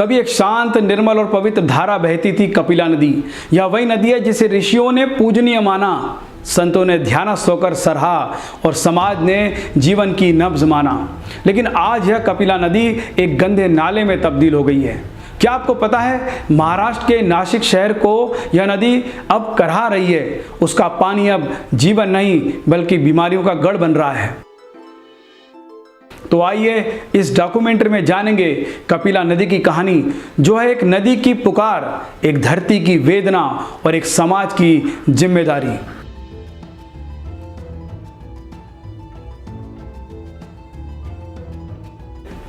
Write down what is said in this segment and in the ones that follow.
कभी एक शांत, निर्मल और पवित्र धारा बहती थी कपिला नदी। यह वही नदी है जिसे ऋषियों ने पूजनीय माना, संतों ने ध्यानस्थ होकर सराहा और समाज ने जीवन की नब्ज माना। लेकिन आज यह कपिला नदी एक गंदे नाले में तब्दील हो गई है। क्या आपको पता है, महाराष्ट्र के नासिक शहर को यह नदी अब करहा रही है। उसका पानी अब जीवन नहीं बल्कि बीमारियों का गढ़ बन रहा है। तो आइए इस डॉक्यूमेंट्री में जानेंगे कपिला नदी की कहानी, जो है एक नदी की पुकार, एक धरती की वेदना और एक समाज की जिम्मेदारी।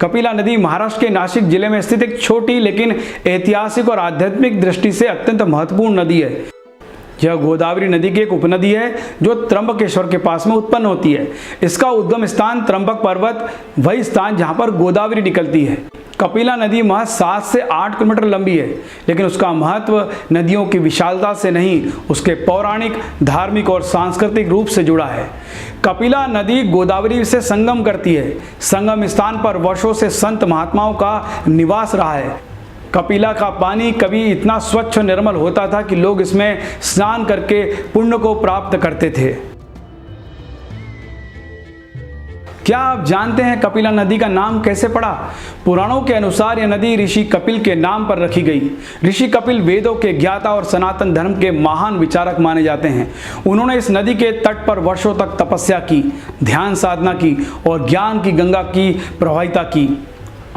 कपिला नदी महाराष्ट्र के नासिक जिले में स्थित एक छोटी लेकिन ऐतिहासिक और आध्यात्मिक दृष्टि से अत्यंत महत्वपूर्ण नदी है। यह गोदावरी नदी की एक उपनदी है जो त्र्यंबकेश्वर के पास में उत्पन्न होती है। इसका उद्गम स्थान त्र्यंबक पर्वत, वही स्थान जहां पर गोदावरी निकलती है। कपिला नदी महज 7 से 8 किलोमीटर लंबी है, लेकिन उसका महत्व नदियों की विशालता से नहीं, उसके पौराणिक, धार्मिक और सांस्कृतिक रूप से जुड़ा है। कपिला नदी गोदावरी से संगम करती है। संगम स्थान पर वर्षों से संत महात्माओं का निवास रहा है। कपिला का पानी कभी इतना स्वच्छ और निर्मल होता था कि लोग इसमें स्नान करके पुण्य को प्राप्त करते थे। क्या आप जानते हैं कपिला नदी का नाम कैसे पड़ा? पुराणों के अनुसार यह नदी ऋषि कपिल के नाम पर रखी गई। ऋषि कपिल वेदों के ज्ञाता और सनातन धर्म के महान विचारक माने जाते हैं। उन्होंने इस नदी के तट पर वर्षों तक तपस्या की, ध्यान साधना की और ज्ञान की गंगा की प्रवाहिता की।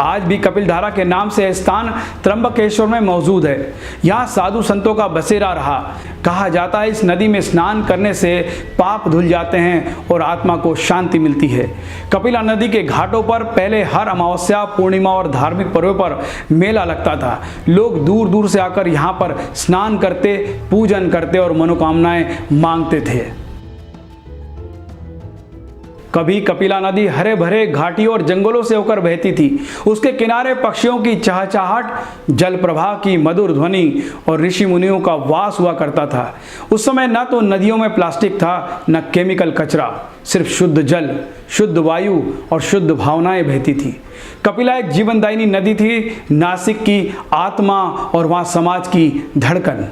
आज भी कपिल धारा के नाम से यह स्थान त्र्यंबकेश्वर में मौजूद है। यहाँ साधु संतों का बसेरा रहा। कहा जाता है इस नदी में स्नान करने से पाप धुल जाते हैं और आत्मा को शांति मिलती है। कपिला नदी के घाटों पर पहले हर अमावस्या, पूर्णिमा और धार्मिक पर्वों पर मेला लगता था। लोग दूर दूर से आकर यहाँ पर स्नान करते, पूजन करते और मनोकामनाएं मांगते थे। कभी कपिला नदी हरे भरे घाटियों और जंगलों से होकर बहती थी। उसके किनारे पक्षियों की चहचहाट, जल प्रवाह की मधुर ध्वनि और ऋषि मुनियों का वास हुआ करता था। उस समय न तो नदियों में प्लास्टिक था, न केमिकल कचरा, सिर्फ शुद्ध जल, शुद्ध वायु और शुद्ध भावनाएं बहती थी। कपिला एक जीवनदायिनी नदी थी, नासिक की आत्मा और वहां समाज की धड़कन।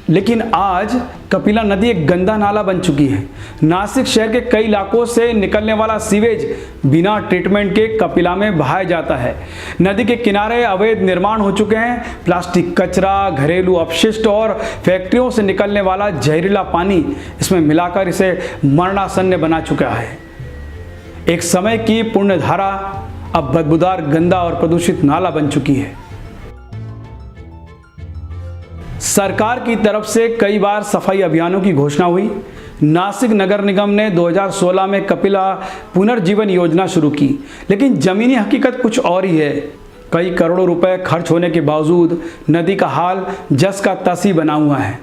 लेकिन आज कपिला नदी एक गंदा नाला बन चुकी है। नासिक शहर के कई इलाकों से निकलने वाला सीवेज बिना ट्रीटमेंट के कपिला में बहाया जाता है। नदी के किनारे अवैध निर्माण हो चुके हैं। प्लास्टिक कचरा, घरेलू अपशिष्ट और फैक्ट्रियों से निकलने वाला जहरीला पानी इसमें मिलाकर इसे मरणासन्न बना चुका है। एक समय की पुण्य धारा अब बदबूदार, गंदा और प्रदूषित नाला बन चुकी है। सरकार की तरफ से कई बार सफाई अभियानों की घोषणा हुई। नासिक नगर निगम ने 2016 में कपिला पुनर्जीवन योजना शुरू की, लेकिन जमीनी हकीकत कुछ और ही है। कई करोड़ों रुपए खर्च होने के बावजूद नदी का हाल जस का तस ही बना हुआ है।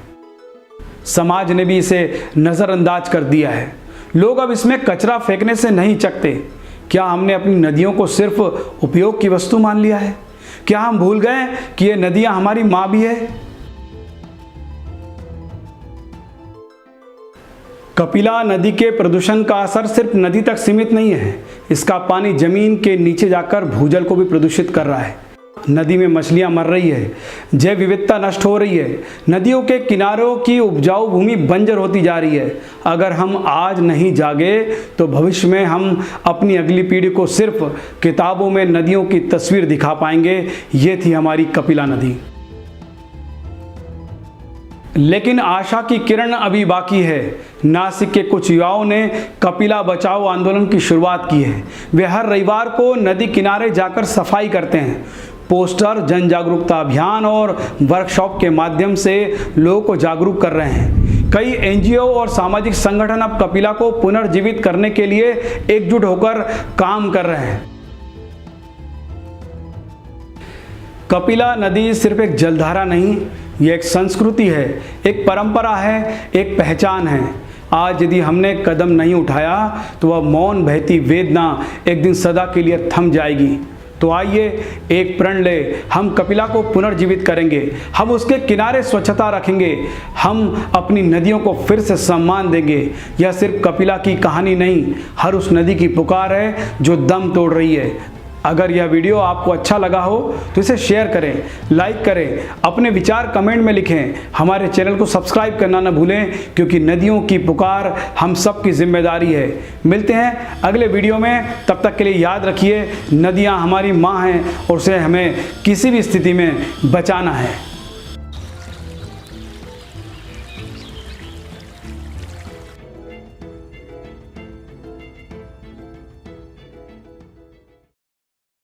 समाज ने भी इसे नज़रअंदाज कर दिया है। लोग अब इसमें कचरा फेंकने से नहीं चकते। क्या हमने अपनी नदियों को सिर्फ उपयोग की वस्तु मान लिया है? क्या हम भूल गए कि ये नदियां हमारी माँ भी है? कपिला नदी के प्रदूषण का असर सिर्फ नदी तक सीमित नहीं है। इसका पानी जमीन के नीचे जाकर भूजल को भी प्रदूषित कर रहा है। नदी में मछलियां मर रही है, जैव विविधता नष्ट हो रही है, नदियों के किनारों की उपजाऊ भूमि बंजर होती जा रही है। अगर हम आज नहीं जागे तो भविष्य में हम अपनी अगली पीढ़ी को सिर्फ किताबों में नदियों की तस्वीर दिखा पाएंगे। ये थी हमारी कपिला नदी। लेकिन आशा की किरण अभी बाकी है। नासिक के कुछ युवाओं ने कपिला बचाओ आंदोलन की शुरुआत की है। वे हर रविवार को नदी किनारे जाकर सफाई करते हैं। पोस्टर, जन जागरूकता अभियान और वर्कशॉप के माध्यम से लोगों को जागरूक कर रहे हैं। कई एनजीओ और सामाजिक संगठन अब कपिला को पुनर्जीवित करने के लिए एकजुट होकर काम कर रहे हैं। कपिला नदी सिर्फ एक जलधारा नहीं, ये एक संस्कृति है, एक परंपरा है, एक पहचान है। आज यदि हमने कदम नहीं उठाया तो वह मौन बहती वेदना एक दिन सदा के लिए थम जाएगी। तो आइए एक प्रण ले, हम कपिला को पुनर्जीवित करेंगे, हम उसके किनारे स्वच्छता रखेंगे, हम अपनी नदियों को फिर से सम्मान देंगे। यह सिर्फ कपिला की कहानी नहीं, हर उस नदी की पुकार है जो दम तोड़ रही है। अगर यह वीडियो आपको अच्छा लगा हो तो इसे शेयर करें, लाइक करें, अपने विचार कमेंट में लिखें। हमारे चैनल को सब्सक्राइब करना न भूलें, क्योंकि नदियों की पुकार हम सब की जिम्मेदारी है। मिलते हैं अगले वीडियो में, तब तक के लिए याद रखिए, नदियाँ हमारी माँ हैं और उसे हमें किसी भी स्थिति में बचाना है।